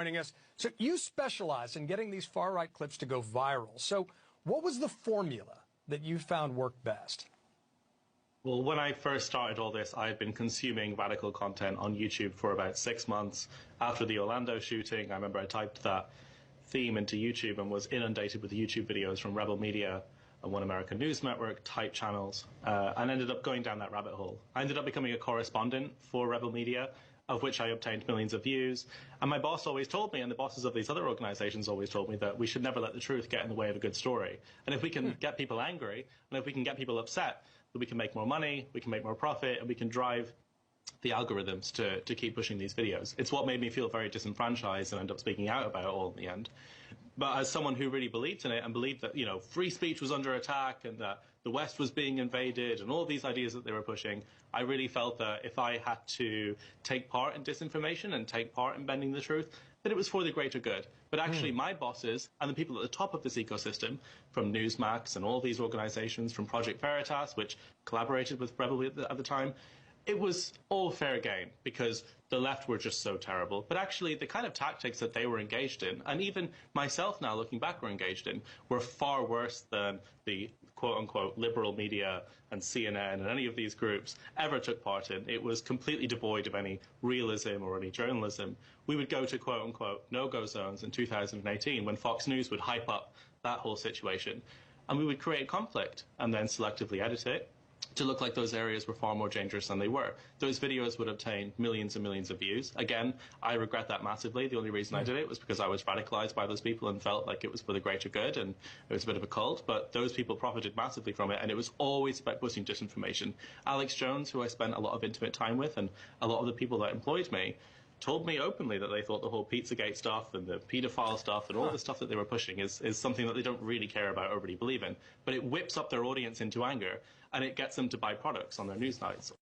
Joining us. So you specialize in getting these far-right clips to go viral. So what was the formula that you found worked best? Well, when I first started all this, I had been consuming radical content on YouTube for about 6 months. After the Orlando shooting, I remember I typed that theme into YouTube and was inundated with YouTube videos from Rebel Media and One American News Network type channels, and ended up going down that rabbit hole. I ended up becoming a correspondent for Rebel Media, of which I obtained millions of views. And my boss always told me, and the bosses of these other organizations always told me, that we should never let the truth get in the way of a good story. And if we can get people angry, and if we can get people upset, then we can make more money, we can make more profit, and we can drive the algorithms to keep pushing these videos. It's what made me feel very disenfranchised and end up speaking out about it all in the end. But as someone who really believed in it and believed that, free speech was under attack and that the West was being invaded and all these ideas that they were pushing, I really felt that if I had to take part in disinformation and take part in bending the truth, that it was for the greater good. But actually my bosses and the people at the top of this ecosystem, from Newsmax and all these organizations, from Project Veritas, which collaborated with Rebel at the time, it was all fair game because the left were just so terrible. But actually, the kind of tactics that they were engaged in, and even myself now looking back were engaged in, were far worse than the quote-unquote liberal media and CNN and any of these groups ever took part in. It was completely devoid of any realism or any journalism. We would go to quote-unquote no-go zones in 2018 when Fox News would hype up that whole situation. And we would create conflict and then selectively edit it to look like those areas were far more dangerous than they were. Those videos would obtain millions and millions of views. Again, I regret that massively. The only reason I did it was because I was radicalized by those people and felt like it was for the greater good and it was a bit of a cult. But those people profited massively from it, and it was always about pushing disinformation. Alex Jones, who I spent a lot of intimate time with, and a lot of the people that employed me, told me openly that they thought the whole Pizzagate stuff and the pedophile stuff and all the stuff that they were pushing is something that they don't really care about or really believe in. But it whips up their audience into anger, and it gets them to buy products on their news nights.